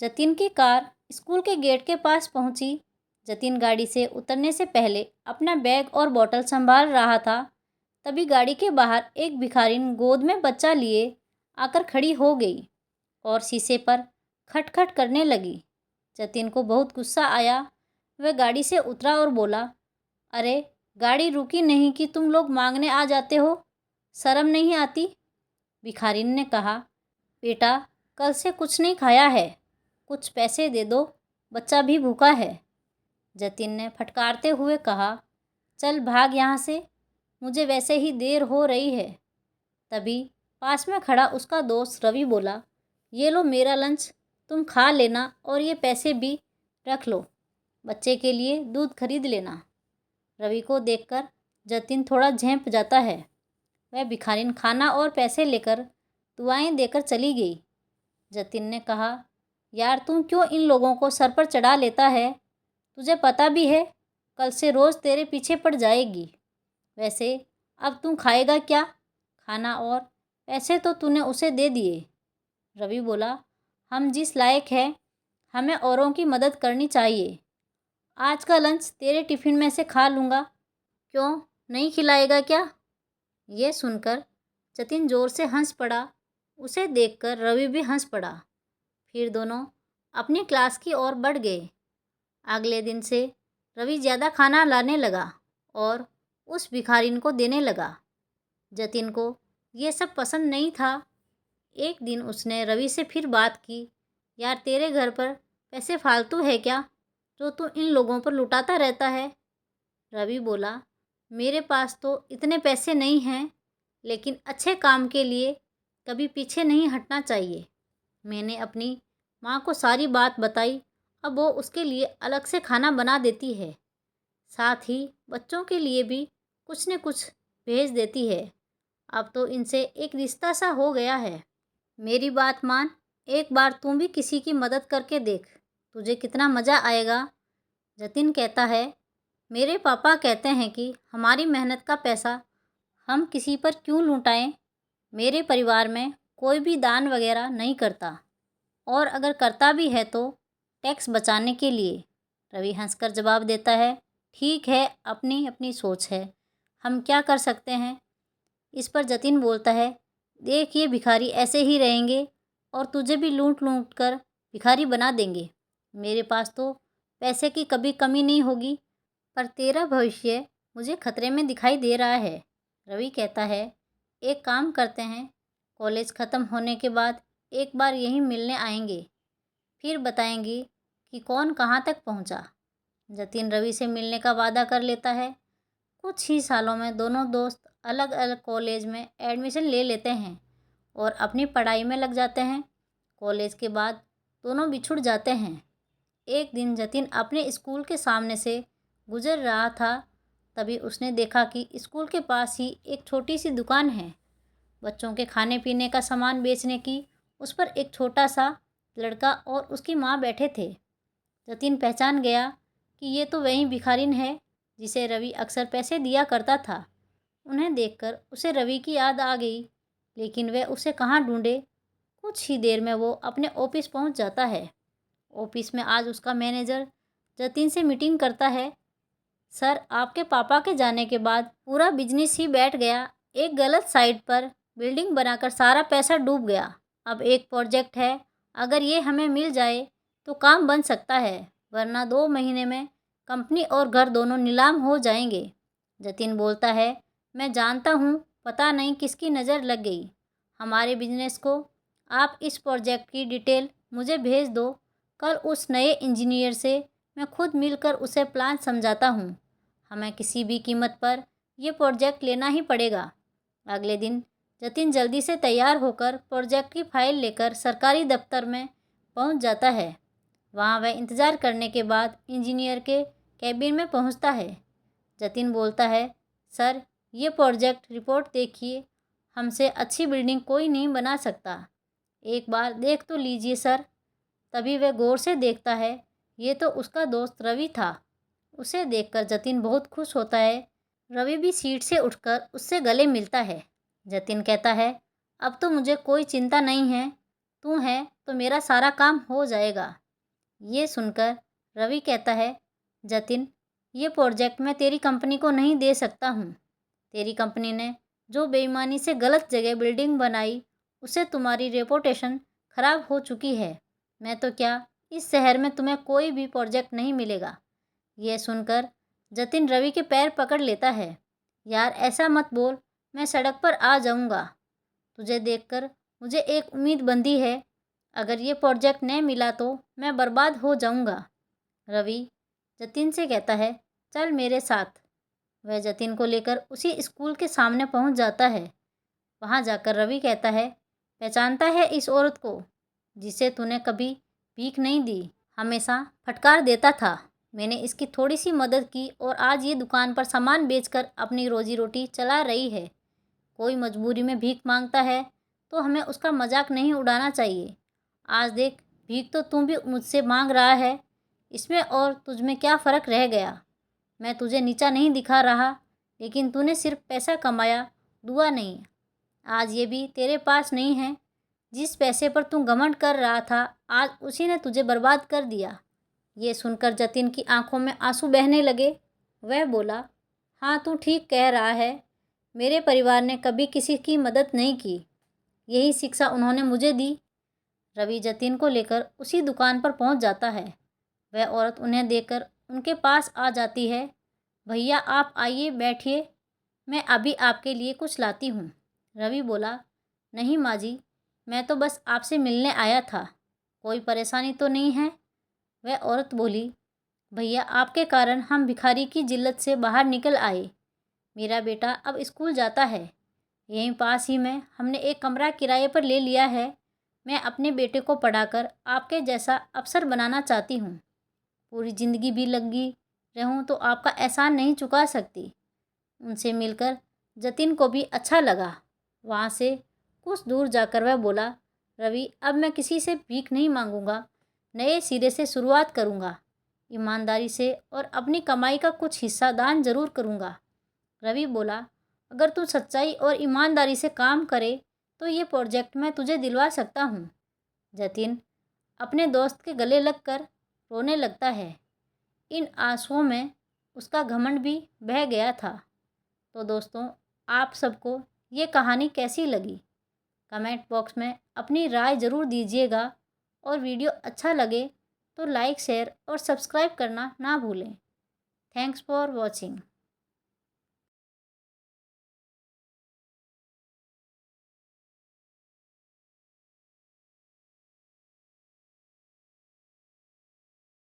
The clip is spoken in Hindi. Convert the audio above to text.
जतिन की कार स्कूल के गेट के पास पहुंची। जतिन गाड़ी से उतरने से पहले अपना बैग और बोतल संभाल रहा था। तभी गाड़ी के बाहर एक भिखारिन गोद में बच्चा लिए आकर खड़ी हो गई और शीशे पर खटखट करने लगी। जतिन को बहुत गुस्सा आया। वह गाड़ी से उतरा और बोला, अरे गाड़ी रुकी नहीं कि तुम लोग मांगने आ जाते हो, शर्म नहीं आती? भिखारिन ने कहा, बेटा कल से कुछ नहीं खाया है, कुछ पैसे दे दो, बच्चा भी भूखा है। जतिन ने फटकारते हुए कहा, चल भाग यहाँ से, मुझे वैसे ही देर हो रही है। तभी पास में खड़ा उसका दोस्त रवि बोला, ये लो मेरा लंच, तुम खा लेना और ये पैसे भी रख लो, बच्चे के लिए दूध खरीद लेना। रवि को देखकर जतिन थोड़ा झेंप जाता है। वह भिखारिन खाना और पैसे लेकर दुआएं देकर चली गई। जतिन ने कहा, यार तुम क्यों इन लोगों को सर पर चढ़ा लेता है? तुझे पता भी है कल से रोज़ तेरे पीछे पड़ जाएगी। वैसे अब तू खाएगा क्या? खाना और पैसे तो तूने उसे दे दिए। रवि बोला, हम जिस लायक हैं हमें औरों की मदद करनी चाहिए। आज का लंच तेरे टिफ़िन में से खा लूँगा, क्यों नहीं खिलाएगा क्या? ये सुनकर जतिन ज़ोर से हंस पड़ा। उसे देखकर रवि भी हंस पड़ा। फिर दोनों अपनी क्लास की ओर बढ़ गए। अगले दिन से रवि ज़्यादा खाना लाने लगा और उस भिखारिन को देने लगा। जतिन को ये सब पसंद नहीं था। एक दिन उसने रवि से फिर बात की, यार तेरे घर पर पैसे फालतू है क्या जो तू इन लोगों पर लुटाता रहता है? रवि बोला, मेरे पास तो इतने पैसे नहीं हैं, लेकिन अच्छे काम के लिए कभी पीछे नहीं हटना चाहिए। मैंने अपनी माँ को सारी बात बताई, अब वो उसके लिए अलग से खाना बना देती है, साथ ही बच्चों के लिए भी कुछ न कुछ भेज देती है। अब तो इनसे एक रिश्ता सा हो गया है। मेरी बात मान, एक बार तू भी किसी की मदद करके देख, तुझे कितना मज़ा आएगा। जतिन कहता है, मेरे पापा कहते हैं कि हमारी मेहनत का पैसा हम किसी पर क्यों लुटाएं। मेरे परिवार में कोई भी दान वगैरह नहीं करता, और अगर करता भी है तो टैक्स बचाने के लिए। रवि हंसकर जवाब देता है, ठीक है, अपनी अपनी सोच है, हम क्या कर सकते हैं। इस पर जतिन बोलता है, देख ये भिखारी ऐसे ही रहेंगे और तुझे भी लूट लूट कर भिखारी बना देंगे। मेरे पास तो पैसे की कभी कमी नहीं होगी, पर तेरा भविष्य मुझे खतरे में दिखाई दे रहा है। रवि कहता है, एक काम करते हैं, कॉलेज ख़त्म होने के बाद एक बार यहीं मिलने आएंगे, फिर बताएंगे कि कौन कहाँ तक पहुँचा। जतिन रवि से मिलने का वादा कर लेता है। कुछ ही सालों में दोनों दोस्त अलग अलग कॉलेज में एडमिशन ले लेते हैं और अपनी पढ़ाई में लग जाते हैं। कॉलेज के बाद दोनों बिछुड़ जाते हैं। एक दिन जतिन अपने स्कूल के सामने से गुजर रहा था। तभी उसने देखा कि स्कूल के पास ही एक छोटी सी दुकान है, बच्चों के खाने पीने का सामान बेचने की। उस पर एक छोटा सा लड़का और उसकी माँ बैठे थे। जतिन पहचान गया कि ये तो वही भिखारिन है जिसे रवि अक्सर पैसे दिया करता था। उन्हें देखकर उसे रवि की याद आ गई, लेकिन वह उसे कहाँ ढूंढे। कुछ ही देर में वो अपने ऑफिस पहुंच जाता है। ऑफिस में आज उसका मैनेजर जतिन से मीटिंग करता है। सर, आपके पापा के जाने के बाद पूरा बिजनेस ही बैठ गया। एक गलत साइट पर बिल्डिंग बनाकर सारा पैसा डूब गया। अब एक प्रोजेक्ट है, अगर ये हमें मिल जाए तो काम बन सकता है, वरना 2 महीने में कंपनी और घर दोनों नीलाम हो जाएंगे। जतिन बोलता है, मैं जानता हूँ, पता नहीं किसकी नज़र लग गई हमारे बिजनेस को। आप इस प्रोजेक्ट की डिटेल मुझे भेज दो। कल उस नए इंजीनियर से मैं खुद मिलकर उसे प्लान समझाता हूँ। हमें किसी भी कीमत पर यह प्रोजेक्ट लेना ही पड़ेगा। अगले दिन जतिन जल्दी से तैयार होकर प्रोजेक्ट की फाइल लेकर सरकारी दफ्तर में पहुँच जाता है। वहाँ वह इंतज़ार करने के बाद इंजीनियर के कैबिन में पहुँचता है। जतिन बोलता है, सर ये प्रोजेक्ट रिपोर्ट देखिए, हमसे अच्छी बिल्डिंग कोई नहीं बना सकता, एक बार देख तो लीजिए सर। तभी वह गौर से देखता है, ये तो उसका दोस्त रवि था। उसे देखकर जतिन बहुत खुश होता है। रवि भी सीट से उठकर उससे गले मिलता है। जतिन कहता है, अब तो मुझे कोई चिंता नहीं है, तू है तो मेरा सारा काम हो जाएगा। ये सुनकर रवि कहता है, जतिन, ये प्रोजेक्ट मैं तेरी कंपनी को नहीं दे सकता हूँ। तेरी कंपनी ने जो बेईमानी से गलत जगह बिल्डिंग बनाई, उससे तुम्हारी रेपुटेशन खराब हो चुकी है। मैं तो क्या, इस शहर में तुम्हें कोई भी प्रोजेक्ट नहीं मिलेगा। यह सुनकर जतिन रवि के पैर पकड़ लेता है। यार ऐसा मत बोल, मैं सड़क पर आ जाऊंगा। तुझे देखकर मुझे एक उम्मीद बंधी है। अगर ये प्रोजेक्ट नहीं मिला तो मैं बर्बाद हो जाऊंगा। रवि जतिन से कहता है, चल मेरे साथ। वह जतिन को लेकर उसी स्कूल के सामने पहुंच जाता है। वहां जाकर रवि कहता है, पहचानता है इस औरत को जिसे तूने कभी भीख नहीं दी, हमेशा फटकार देता था। मैंने इसकी थोड़ी सी मदद की और आज ये दुकान पर सामान बेचकर अपनी रोजी रोटी चला रही है। कोई मजबूरी में भीख मांगता है तो हमें उसका मजाक नहीं उड़ाना चाहिए। आज देख, भीख तो तू भी मुझसे मांग रहा है, इसमें और तुझ में क्या फ़र्क रह गया। मैं तुझे नीचा नहीं दिखा रहा, लेकिन तूने सिर्फ पैसा कमाया, दुआ नहीं। आज ये भी तेरे पास नहीं है। जिस पैसे पर तू घमंड कर रहा था, आज उसी ने तुझे बर्बाद कर दिया। ये सुनकर जतिन की आंखों में आंसू बहने लगे। वह बोला, हाँ तू ठीक कह रहा है। मेरे परिवार ने कभी किसी की मदद नहीं की, यही शिक्षा उन्होंने मुझे दी। रवि जतिन को लेकर उसी दुकान पर पहुंच जाता है। वह औरत उन्हें देखकर उनके पास आ जाती है। भैया आप आइए, बैठिए, मैं अभी आपके लिए कुछ लाती हूँ। रवि बोला, नहीं माँ जी, मैं तो बस आपसे मिलने आया था, कोई परेशानी तो नहीं है। वह औरत बोली, भैया आपके कारण हम भिखारी की जिल्लत से बाहर निकल आए। मेरा बेटा अब स्कूल जाता है। यहीं पास ही में हमने एक कमरा किराए पर ले लिया है। मैं अपने बेटे को पढ़ाकर आपके जैसा अफसर बनाना चाहती हूँ। पूरी ज़िंदगी भी लगी रहूँ तो आपका एहसान नहीं चुका सकती। उनसे मिलकर जतिन को भी अच्छा लगा। वहाँ से कुछ दूर जाकर वह बोला, रवि अब मैं किसी से भीख नहीं मांगूंगा, नए सिरे से शुरुआत करूँगा, ईमानदारी से और अपनी कमाई का कुछ हिस्सा दान जरूर करूँगा। रवि बोला, अगर तू सच्चाई और ईमानदारी से काम करे तो ये प्रोजेक्ट मैं तुझे दिलवा सकता हूँ। जतिन अपने दोस्त के गले लगकर रोने लगता है। इन आंसुओं में उसका घमंड भी बह गया था। तो दोस्तों, आप सबको ये कहानी कैसी लगी? कमेंट बॉक्स में अपनी राय ज़रूर दीजिएगा और वीडियो अच्छा लगे तो लाइक, शेयर और सब्सक्राइब करना ना भूलें। Thanks for watching.